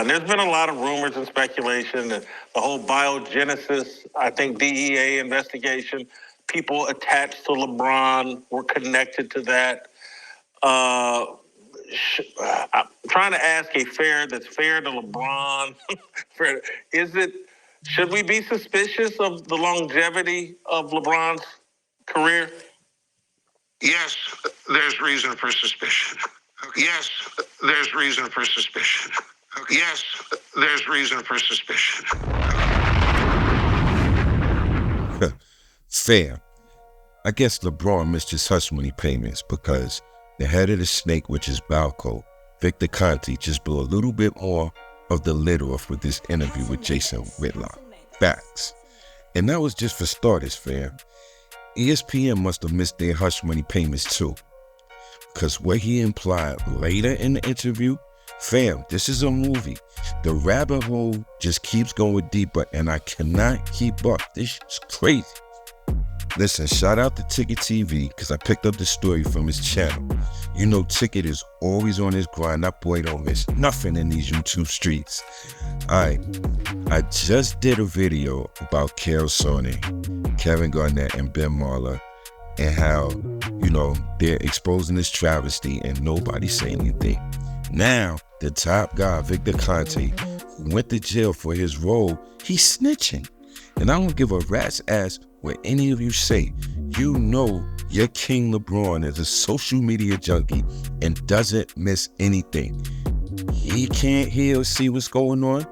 There's been a lot of rumors and speculation that the whole biogenesis, I think DEA investigation, people attached to LeBron were connected to that. I'm trying to ask a fair that's fair to LeBron. Should we be suspicious of the longevity of LeBron's career? Yes, there's reason for suspicion. Okay. Yes, there's reason for suspicion. Okay. Yes, there's reason for suspicion. Fair. I guess LeBron missed his hush money payments because the head of the snake, which is Balco, Victor Conte, just blew a little bit more of the lid off with this interview with Jason Whitlock. Facts. And that was just for starters, fam. ESPN must have missed their hush money payments too. Because what he implied later in the interview, fam, this is a movie. The rabbit hole just keeps going deeper and I cannot keep up. This is crazy. Listen, shout out to Ticket TV because I picked up the story from his channel. You know Ticket is always on his grind. That boy don't miss nothing in these YouTube streets. Alright, I just did a video about Carol Sony, Kevin Garnett, and Ben Marler and how, they're exposing this travesty and nobody saying anything. Now, the top guy, Victor Conte, who went to jail for his role, he's snitching. And I don't give a rat's ass what any of you say. You know your King LeBron is a social media junkie and doesn't miss anything. He can't hear or see what's going on.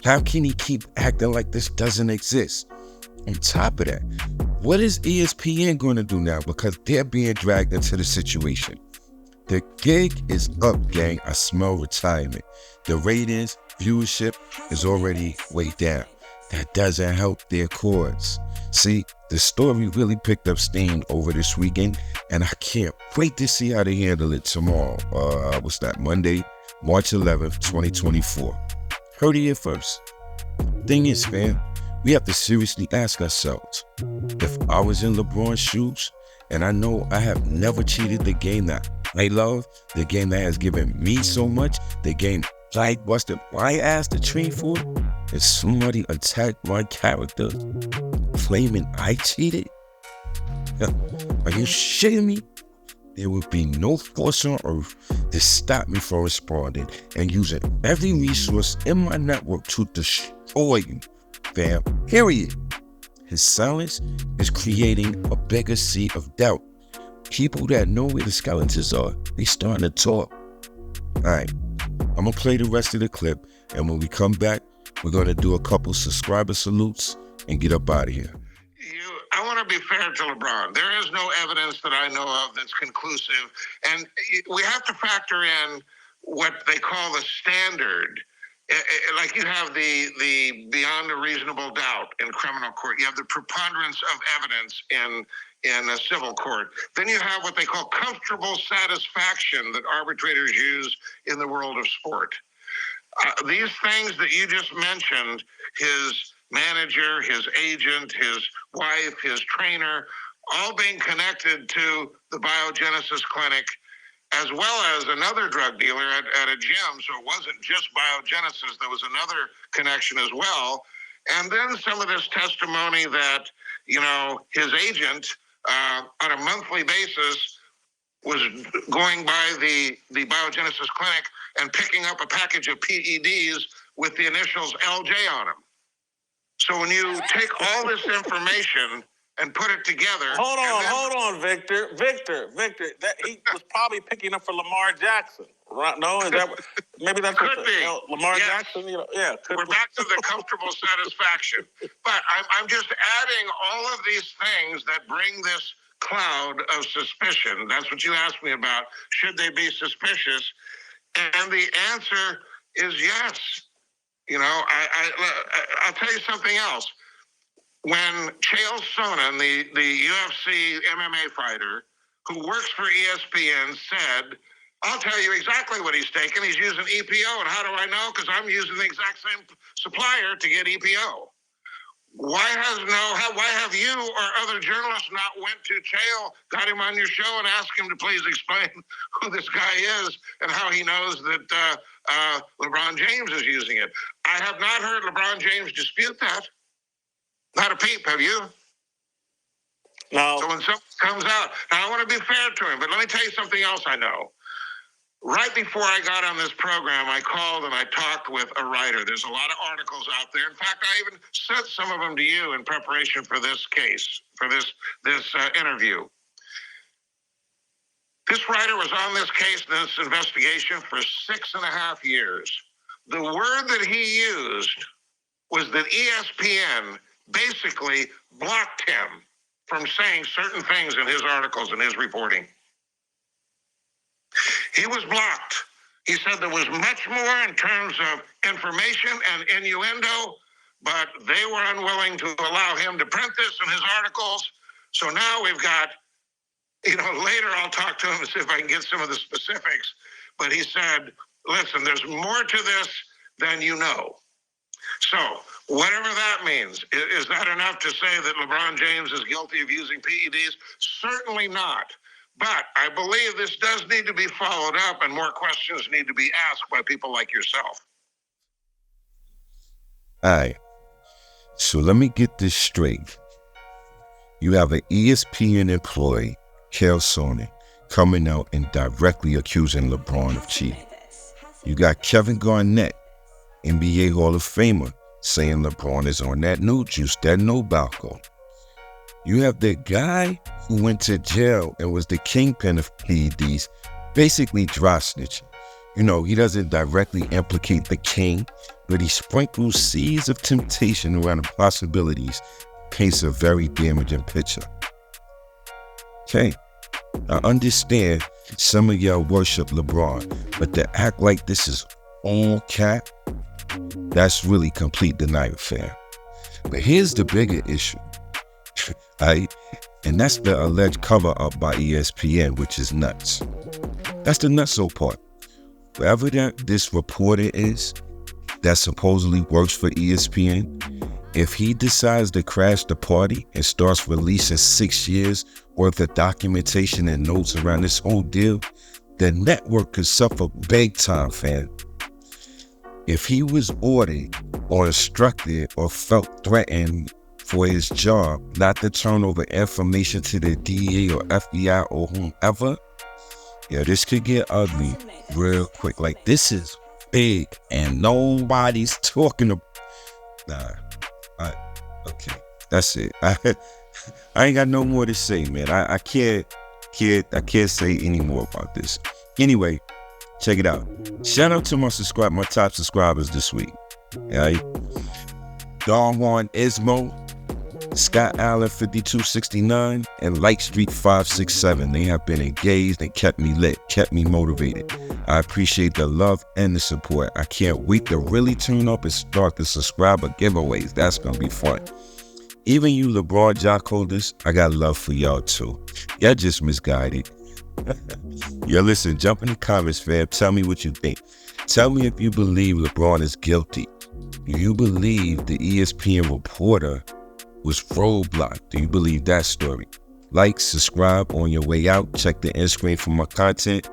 How can he keep acting like this doesn't exist? On top of that, what is ESPN going to do now? Because they're being dragged into the situation. The gig is up, gang. I smell retirement. The ratings, viewership is already way down. That doesn't help their cause. See, the story really picked up steam over this weekend, and I can't wait to see how they handle it tomorrow. What's that? Monday, March 11th, 2024. Heard it here first. Thing is, fam, we have to seriously ask ourselves, if I was in LeBron's shoes, and I know I have never cheated the game that I love, the game that has given me so much, the game I busted my ass to train for, if somebody attacked my character, claiming I cheated? Are you shitting me? There would be no force on earth to stop me from responding and using every resource in my network to destroy you, fam. Period. His silence is creating a bigger sea of doubt. People that know where the skeletons are, they starting to talk. Alright, I'm gonna play the rest of the clip, and when we come back, we're gonna do a couple subscriber salutes and get up out of here. I want to be fair to LeBron. There is no evidence that I know of that's conclusive. And we have to factor in what they call the standard. Like you have the beyond a reasonable doubt in criminal court. You have the preponderance of evidence in a civil court. Then you have what they call comfortable satisfaction that arbitrators use in the world of sport. These things that you just mentioned, his manager, his agent, his wife, his trainer, all being connected to the biogenesis clinic, as well as another drug dealer at a gym. So it wasn't just biogenesis, there was another connection as well. And then some of this testimony that, his agent on a monthly basis was going by the biogenesis clinic and picking up a package of PEDs with the initials LJ on them. So when you take all this information and put it together... Hold on, Victor. That he was probably picking up for Lamar Jackson, right? No, is that maybe that's could be Lamar yes. Jackson? Yeah, we're back to the comfortable satisfaction. But I'm just adding all of these things that bring this cloud of suspicion. That's what you asked me about. Should they be suspicious? And the answer is yes. I'll tell you something else. When Chael Sonnen, the UFC MMA fighter who works for ESPN, said, I'll tell you exactly what he's taking. He's using EPO. And how do I know? Because I'm using the exact same supplier to get EPO. Why have you or other journalists not went to jail, got him on your show, and asked him to please explain who this guy is and how he knows that LeBron James is using it? I have not heard LeBron James dispute that. Not a peep, have you? No. So when something comes out, now I want to be fair to him, but let me tell you something else I know. Right before I got on this program, I called and I talked with a writer. There's a lot of articles out there. In fact, I even sent some of them to you in preparation for this case, for this interview. This writer was on this case, this investigation, for 6.5 years. The word that he used was that ESPN basically blocked him from saying certain things in his articles and his reporting. He was blocked. He said there was much more in terms of information and innuendo, but they were unwilling to allow him to print this in his articles. So now we've got, later I'll talk to him and see if I can get some of the specifics. But he said, listen, there's more to this than you know. So whatever that means, is that enough to say that LeBron James is guilty of using PEDs? Certainly not. But I believe this does need to be followed up and more questions need to be asked by people like yourself. All right. So let me get this straight. You have an ESPN employee, Kel Sonnen, coming out and directly accusing LeBron of cheating. You got Kevin Garnett, NBA Hall of Famer, saying LeBron is on that new juice, that no Balco. You have the guy who went to jail and was the kingpin of PEDs, basically dry snitching. He doesn't directly implicate the king, but he sprinkles seeds of temptation around the possibilities, paints a very damaging picture. Okay, I understand some of y'all worship LeBron, but to act like this is all cap, that's really complete denial, fam. But here's the bigger issue. Right? And that's the alleged cover-up by ESPN, which is nuts. That's the nutso part. Wherever this reporter is that supposedly works for ESPN, if he decides to crash the party and starts releasing 6 years worth of documentation and notes around this whole deal, the network could suffer big time, fam. If he was ordered or instructed or felt threatened for his job not to turn over information to the DEA or FBI or whomever, this could get ugly real quick. Like, this is big and nobody's talking about. Okay, that's it. I ain't got no more to say, man. I can't say any more about this. Anyway, check it out. Shout out to my top subscribers this week. Right? Don Juan Ismo, Scott Allen 5269, and Light Street 567. They have been engaged and kept me lit, kept me motivated. I appreciate the love and the support. I can't wait to really tune up and start the subscriber giveaways. That's gonna be fun. Even you LeBron jock holders, I got love for y'all too. Y'all just misguided. Listen, jump in the comments, fam. Tell me what you think. Tell me if you believe LeBron is guilty. Do you believe the ESPN reporter was roadblocked? Do you believe that story? Like, subscribe on your way out. Check the end screen for more content.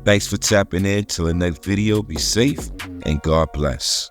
Thanks for tapping in. Till the next video, be safe and God bless.